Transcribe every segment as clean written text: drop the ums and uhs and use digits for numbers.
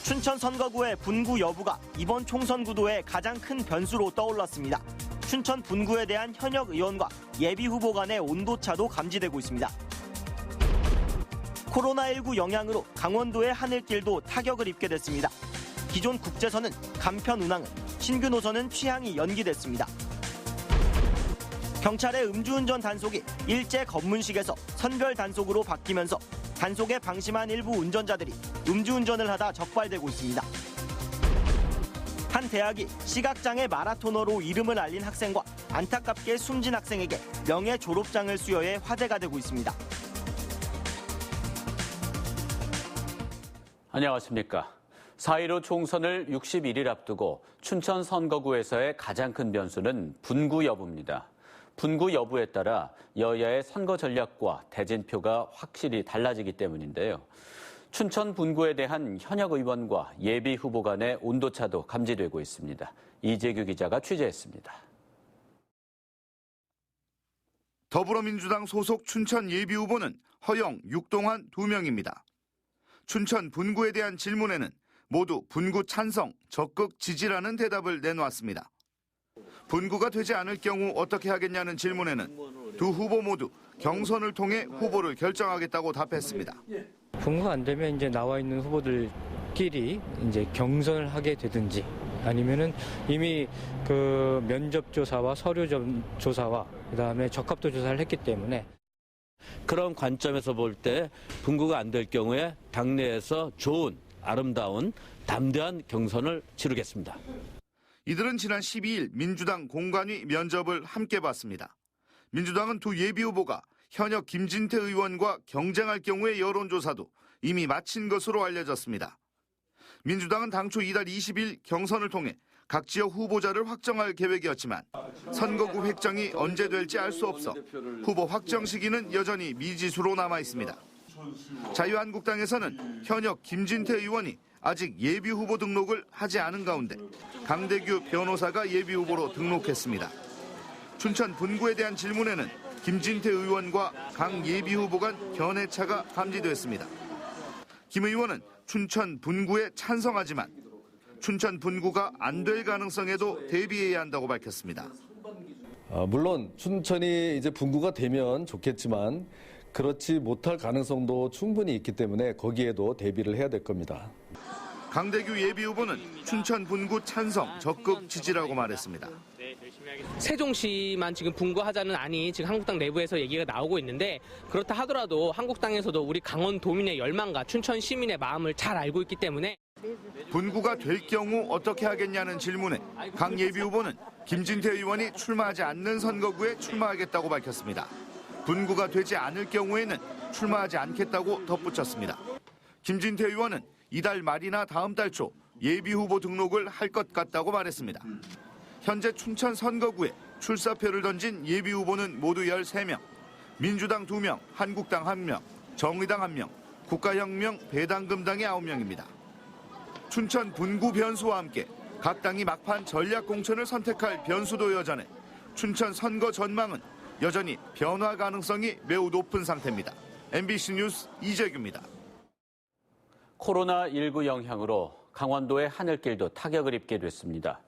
춘천 선거구의 분구 여부가 이번 총선 구도의 가장 큰 변수로 떠올랐습니다. 춘천 분구에 대한 현역 의원과 예비 후보 간의 온도차도 감지되고 있습니다. 코로나19 영향으로 강원도의 하늘길도 타격을 입게 됐습니다. 기존 국제선은 간편 운항을, 신규 노선은 취항이 연기됐습니다. 경찰의 음주운전 단속이 일제 검문식에서 선별 단속으로 바뀌면서 단속에 방심한 일부 운전자들이 음주운전을 하다 적발되고 있습니다. 한 대학이 시각장애 마라토너로 이름을 알린 학생과 안타깝게 숨진 학생에게 명예 졸업장을 수여해 화제가 되고 있습니다. 안녕하십니까. 4.15 총선을 61일 앞두고 춘천 선거구에서의 가장 큰 변수는 분구 여부입니다. 분구 여부에 따라 여야의 선거 전략과 대진표가 확실히 달라지기 때문인데요. 춘천 분구에 대한 현역 의원과 예비 후보 간의 온도차도 감지되고 있습니다. 이재규 기자가 취재했습니다. 더불어민주당 소속 춘천 예비 후보는 허영, 육동환 2명입니다. 춘천 분구에 대한 질문에는 모두 분구 찬성, 적극 지지라는 대답을 내놓았습니다. 분구가 되지 않을 경우 어떻게 하겠냐는 질문에는 두 후보 모두 경선을 통해 후보를 결정하겠다고 답했습니다. 분구가 안 되면 이제 나와 있는 후보들끼리 이제 경선을 하게 되든지 아니면은 이미 그 면접 조사와 서류 조사와 그다음에 적합도 조사를 했기 때문에 그런 관점에서 볼 때 분구가 안 될 경우에 당내에서 좋은 아름다운 담대한 경선을 치르겠습니다. 이들은 지난 12일 민주당 공관위 면접을 함께 봤습니다. 민주당은 두 예비 후보가 현역 김진태 의원과 경쟁할 경우의 여론조사도 이미 마친 것으로 알려졌습니다. 민주당은 당초 이달 20일 경선을 통해 각 지역 후보자를 확정할 계획이었지만 선거구 획정이 언제 될지 알 수 없어 후보 확정 시기는 여전히 미지수로 남아 있습니다. 자유한국당에서는 현역 김진태 의원이 아직 예비 후보 등록을 하지 않은 가운데 강대규 변호사가 예비 후보로 등록했습니다. 춘천 분구에 대한 질문에는 김진태 의원과 강 예비 후보 간 견해차가 감지됐습니다. 김 의원은 춘천 분구에 찬성하지만 춘천 분구가 안 될 가능성에도 대비해야 한다고 밝혔습니다. 물론 춘천이 이제 분구가 되면 좋겠지만 그렇지 못할 가능성도 충분히 있기 때문에 거기에도 대비를 해야 될 겁니다. 강대규 예비 후보는 춘천 분구 찬성, 적극 지지라고 말했습니다. 세종시만 지금 분구하자는 안이 지금 한국당 내부에서 얘기가 나오고 있는데 그렇다 하더라도 한국당에서도 우리 강원도민의 열망과 춘천 시민의 마음을 잘 알고 있기 때문에 분구가 될 경우 어떻게 하겠냐는 질문에 강 예비 후보는 김진태 의원이 출마하지 않는 선거구에 출마하겠다고 밝혔습니다. 분구가 되지 않을 경우에는 출마하지 않겠다고 덧붙였습니다. 김진태 의원은 이달 말이나 다음 달 초 예비 후보 등록을 할 것 같다고 말했습니다. 현재 춘천 선거구에 출사표를 던진 예비 후보는 모두 13명, 민주당 2명, 한국당 1명, 정의당 1명, 국가혁명 배당금당의 9명입니다. 춘천 분구 변수와 함께 각 당이 막판 전략 공천을 선택할 변수도 여전해 춘천 선거 전망은 여전히 변화 가능성이 매우 높은 상태입니다. MBC 뉴스 이재규입니다. 코로나19 영향으로 강원도의 하늘길도 타격을 입게 됐습니다.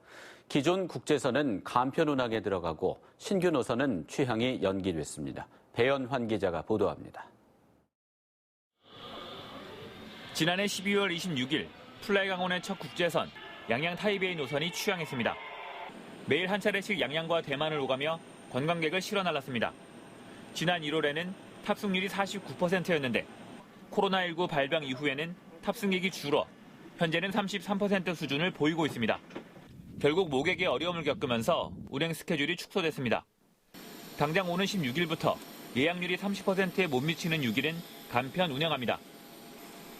기존 국제선은 간편 운항에 들어가고 신규 노선은 취항이 연기됐습니다. 배연환 기자가 보도합니다. 지난해 12월 26일 플라이 강원의 첫 국제선 양양 타이베이 노선이 취항했습니다. 매일 한 차례씩 양양과 대만을 오가며 관광객을 실어 날랐습니다. 지난 1월에는 탑승률이 49%였는데 코로나19 발병 이후에는 탑승객이 줄어 현재는 33% 수준을 보이고 있습니다. 결국 모객의 어려움을 겪으면서 운행 스케줄이 축소됐습니다. 당장 오는 16일부터 예약률이 30%에 못 미치는 6일은 간편 운영합니다.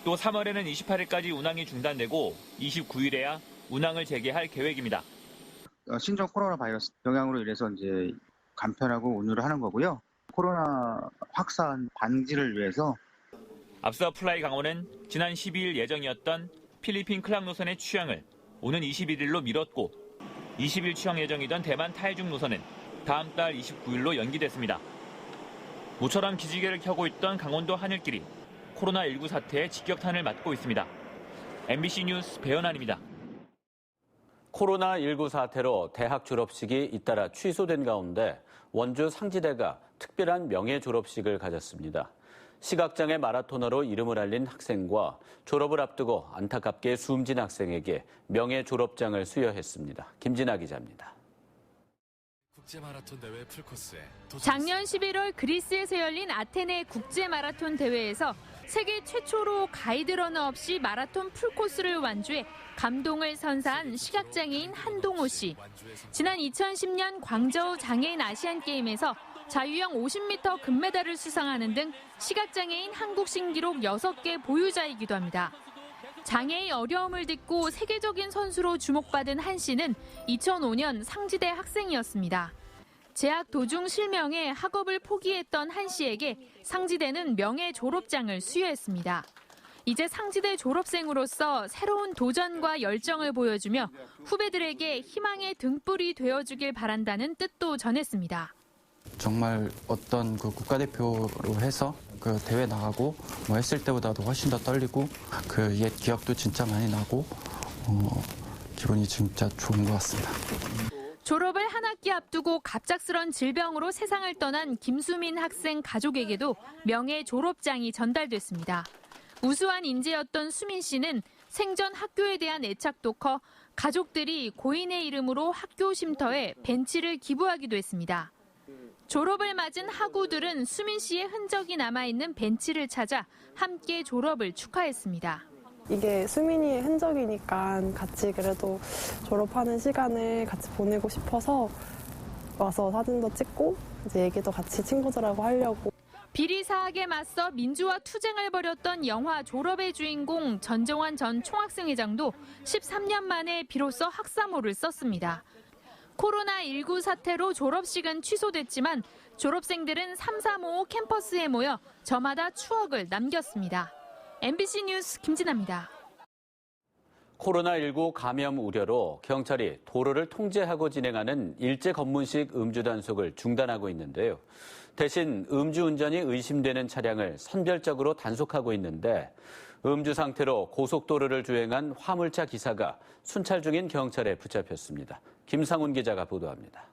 또 3월에는 28일까지 운항이 중단되고 29일에야 운항을 재개할 계획입니다. 신종 코로나 바이러스 영향으로 인해서 이제 간편하고 운유를 하는 거고요. 코로나 확산 방지를 위해서 앞서 플라이 강원은 지난 12일 예정이었던 필리핀 클락 노선의 취항을 오는 21일로 미뤘고 20일 취항 예정이던 대만 타이중 노선은 다음 달 29일로 연기됐습니다. 모처럼 기지개를 켜고 있던 강원도 하늘길이 코로나19 사태의 직격탄을 맞고 있습니다. MBC 뉴스 배현환입니다. 코로나19 사태로 대학 졸업식이 잇따라 취소된 가운데 원주 상지대가 특별한 명예 졸업식을 가졌습니다. 시각장애 마라토너로 이름을 알린 학생과 졸업을 앞두고 안타깝게 숨진 학생에게 명예 졸업장을 수여했습니다. 김진아 기자입니다. 국제마라톤 대회 풀코스에 작년 11월 그리스에서 열린 아테네 국제마라톤 대회에서 세계 최초로 가이드러너 없이 마라톤 풀코스를 완주해 감동을 선사한 시각장애인 한동호 씨. 지난 2010년 광저우 장애인 아시안게임에서 자유형 50m 금메달을 수상하는 등 시각장애인 한국 신기록 6개 보유자이기도 합니다. 장애의 어려움을 딛고 세계적인 선수로 주목받은 한 씨는 2005년 상지대 학생이었습니다. 재학 도중 실명해 학업을 포기했던 한 씨에게 상지대는 명예 졸업장을 수여했습니다. 이제 상지대 졸업생으로서 새로운 도전과 열정을 보여주며 후배들에게 희망의 등불이 되어주길 바란다는 뜻도 전했습니다. 정말 어떤 그 국가대표로 해서 그 대회 나가고 뭐 했을 때보다도 훨씬 더 떨리고 그 옛 기억도 진짜 많이 나고 기분이 진짜 좋은 것 같습니다. 졸업을 한 학기 앞두고 갑작스런 질병으로 세상을 떠난 김수민 학생 가족에게도 명예 졸업장이 전달됐습니다. 우수한 인재였던 수민 씨는 생전 학교에 대한 애착도 커 가족들이 고인의 이름으로 학교 쉼터에 벤치를 기부하기도 했습니다. 졸업을 맞은 학우들은 수민 씨의 흔적이 남아있는 벤치를 찾아 함께 졸업을 축하했습니다. 이게 수민이의 흔적이니까 같이 그래도 졸업하는 시간을 같이 보내고 싶어서 와서 사진도 찍고 이제 얘기도 같이 친구들하고 하려고. 비리사학에 맞서 민주화 투쟁을 벌였던 영화 졸업의 주인공 전정환 전 총학생회장도 13년 만에 비로소 학사모를 썼습니다. 코로나19 사태로 졸업식은 취소됐지만 졸업생들은 335 캠퍼스에 모여 저마다 추억을 남겼습니다. MBC 뉴스 김진아입니다. 코로나19 감염 우려로 경찰이 도로를 통제하고 진행하는 일제 검문식 음주 단속을 중단하고 있는데요. 대신 음주운전이 의심되는 차량을 선별적으로 단속하고 있는데 음주 상태로 고속도로를 주행한 화물차 기사가 순찰 중인 경찰에 붙잡혔습니다. 김상훈 기자가 보도합니다.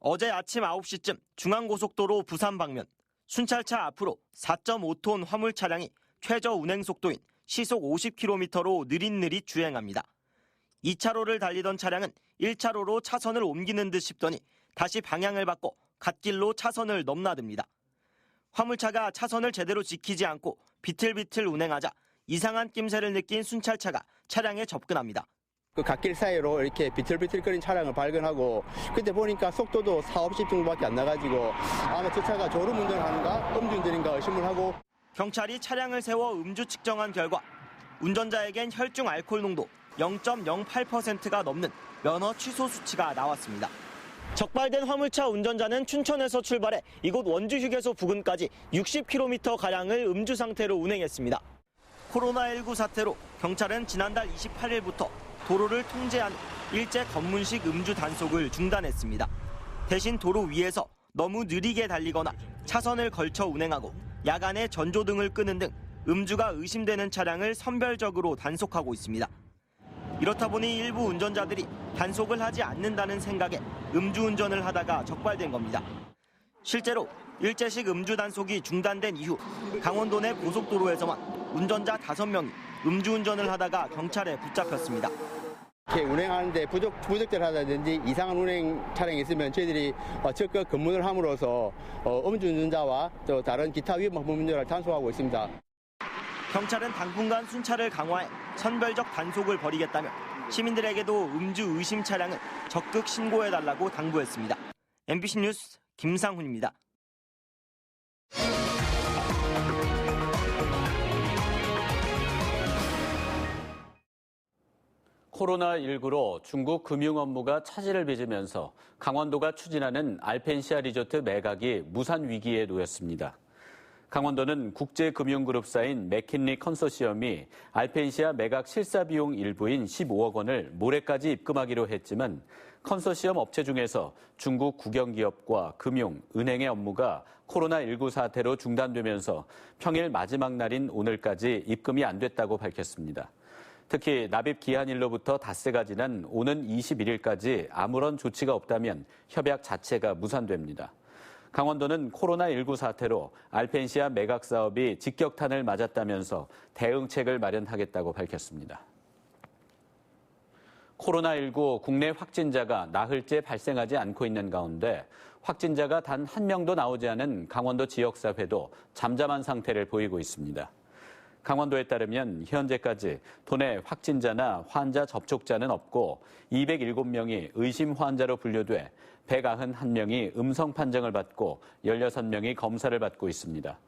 어제 아침 9시쯤 중앙고속도로 부산 방면 순찰차 앞으로 4.5톤 화물 차량이 최저 운행 속도인 시속 50km로 느릿느릿 주행합니다. 2차로를 달리던 차량은 1차로로 차선을 옮기는 듯 싶더니 다시 방향을 바꿔 갓길로 차선을 넘나듭니다. 화물차가 차선을 제대로 지키지 않고 비틀비틀 운행하자 이상한 낌새를 느낀 순찰차가 차량에 접근합니다. 그 갓길 사이로 이렇게 비틀비틀거리는 차량을 발견하고 그때 보니까 속도도 40, 50 정도밖에 안 나가지고 아마 저 차가 졸음운전하는가 음주운전인가 의심을 하고 경찰이 차량을 세워 음주 측정한 결과 운전자에겐 혈중 알코올 농도 0.08%가 넘는 면허 취소 수치가 나왔습니다. 적발된 화물차 운전자는 춘천에서 출발해 이곳 원주 휴게소 부근까지 60km가량을 음주 상태로 운행했습니다. 코로나19 사태로 경찰은 지난달 28일부터 도로를 통제하는 일제 검문식 음주 단속을 중단했습니다. 대신 도로 위에서 너무 느리게 달리거나 차선을 걸쳐 운행하고 야간에 전조등을 끄는 등 음주가 의심되는 차량을 선별적으로 단속하고 있습니다. 이렇다 보니 일부 운전자들이 단속을 하지 않는다는 생각에 음주운전을 하다가 적발된 겁니다. 실제로 일제식 음주 단속이 중단된 이후 강원도 내 고속도로에서만 운전자 5명이 음주운전을 하다가 경찰에 붙잡혔습니다. 이렇게 운행하는데 부적절하다든지 이상한 운행 차량이 있으면 저희들이 적극 검문을 함으로써 음주운전자와 또 다른 기타 위험 문제를 단속하고 있습니다. 경찰은 당분간 순찰을 강화해 선별적 단속을 벌이겠다며 시민들에게도 음주 의심 차량을 적극 신고해달라고 당부했습니다. MBC 뉴스 김상훈입니다. 코로나19로 중국 금융 업무가 차질을 빚으면서 강원도가 추진하는 알펜시아 리조트 매각이 무산 위기에 놓였습니다. 강원도는 국제금융그룹사인 맥킨리 컨소시엄이 알펜시아 매각 실사 비용 일부인 15억 원을 모레까지 입금하기로 했지만 컨소시엄 업체 중에서 중국 국영기업과 금융, 은행의 업무가 코로나19 사태로 중단되면서 평일 마지막 날인 오늘까지 입금이 안 됐다고 밝혔습니다. 특히 납입 기한일로부터 닷새가 지난 오는 21일까지 아무런 조치가 없다면 협약 자체가 무산됩니다. 강원도는 코로나19 사태로 알펜시아 매각 사업이 직격탄을 맞았다면서 대응책을 마련하겠다고 밝혔습니다. 코로나19 국내 확진자가 나흘째 발생하지 않고 있는 가운데 확진자가 단 한 명도 나오지 않은 강원도 지역사회도 잠잠한 상태를 보이고 있습니다. 강원도에 따르면 현재까지 도내 확진자나 환자 접촉자는 없고 207명이 의심 환자로 분류돼 191명이 음성 판정을 받고 16명이 검사를 받고 있습니다.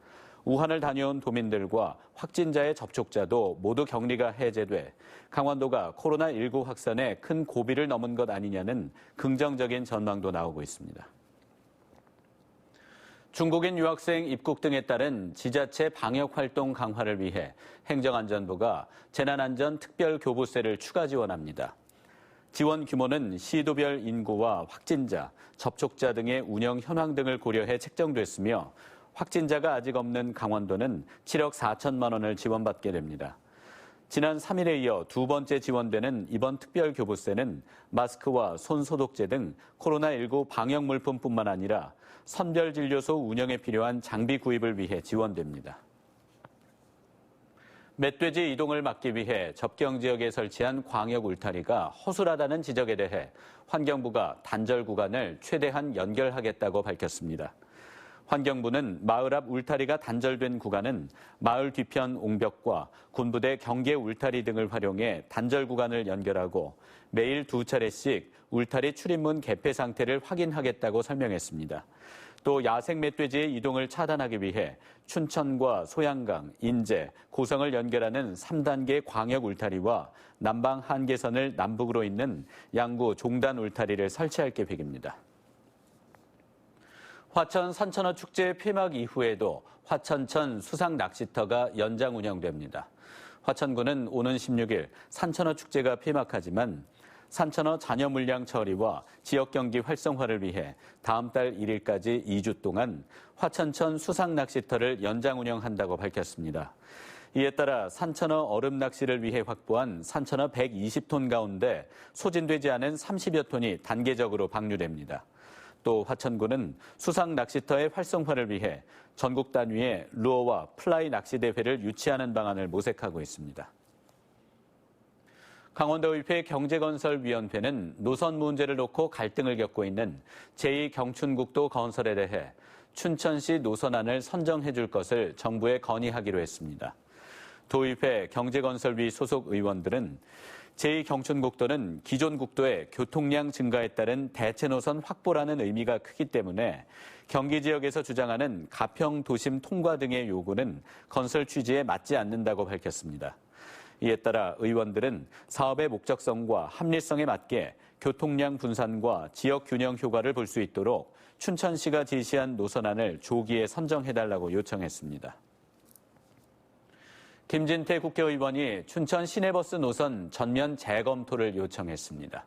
우한을 다녀온 도민들과 확진자의 접촉자도 모두 격리가 해제돼 강원도가 코로나19 확산에 큰 고비를 넘은 것 아니냐는 긍정적인 전망도 나오고 있습니다. 중국인 유학생 입국 등에 따른 지자체 방역활동 강화를 위해 행정안전부가 재난안전특별교부세를 추가 지원합니다. 지원 규모는 시도별 인구와 확진자, 접촉자 등의 운영 현황 등을 고려해 책정됐으며 확진자가 아직 없는 강원도는 7억 4천만 원을 지원받게 됩니다. 지난 3일에 이어 두 번째 지원되는 이번 특별교부세는 마스크와 손소독제 등 코로나19 방역 물품뿐만 아니라 선별진료소 운영에 필요한 장비 구입을 위해 지원됩니다. 멧돼지 이동을 막기 위해 접경 지역에 설치한 광역 울타리가 허술하다는 지적에 대해 환경부가 단절 구간을 최대한 연결하겠다고 밝혔습니다. 환경부는 마을 앞 울타리가 단절된 구간은 마을 뒤편 옹벽과 군부대 경계 울타리 등을 활용해 단절 구간을 연결하고 매일 2차례씩 울타리 출입문 개폐 상태를 확인하겠다고 설명했습니다. 또 야생 멧돼지의 이동을 차단하기 위해 춘천과 소양강, 인제, 고성을 연결하는 3단계 광역 울타리와 남방 한계선을 남북으로 잇는 양구 종단 울타리를 설치할 계획입니다. 화천 산천어 축제 폐막 이후에도 화천천 수상 낚시터가 연장 운영됩니다. 화천군은 오는 16일 산천어 축제가 폐막하지만 산천어 잔여 물량 처리와 지역 경기 활성화를 위해 다음 달 1일까지 2주 동안 화천천 수상 낚시터를 연장 운영한다고 밝혔습니다. 이에 따라 산천어 얼음 낚시를 위해 확보한 산천어 120톤 가운데 소진되지 않은 30여 톤이 단계적으로 방류됩니다. 또 화천군은 수상 낚시터의 활성화를 위해 전국 단위의 루어와 플라이 낚시 대회를 유치하는 방안을 모색하고 있습니다. 강원도의회 경제건설위원회는 노선 문제를 놓고 갈등을 겪고 있는 제2경춘국도 건설에 대해 춘천시 노선안을 선정해 줄 것을 정부에 건의하기로 했습니다. 도의회 경제건설위 소속 의원들은 제2경춘국도는 기존 국도의 교통량 증가에 따른 대체 노선 확보라는 의미가 크기 때문에 경기 지역에서 주장하는 가평 도심 통과 등의 요구는 건설 취지에 맞지 않는다고 밝혔습니다. 이에 따라 의원들은 사업의 목적성과 합리성에 맞게 교통량 분산과 지역 균형 효과를 볼 수 있도록 춘천시가 제시한 노선안을 조기에 선정해달라고 요청했습니다. 김진태 국회의원이 춘천 시내버스 노선 전면 재검토를 요청했습니다.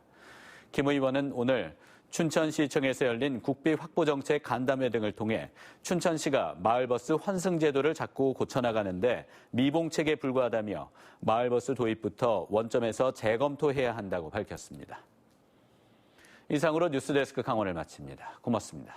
김 의원은 오늘 춘천시청에서 열린 국비확보정책 간담회 등을 통해 춘천시가 마을버스 환승 제도를 자꾸 고쳐나가는데 미봉책에 불과하다며 마을버스 도입부터 원점에서 재검토해야 한다고 밝혔습니다. 이상으로 뉴스데스크 강원을 마칩니다. 고맙습니다.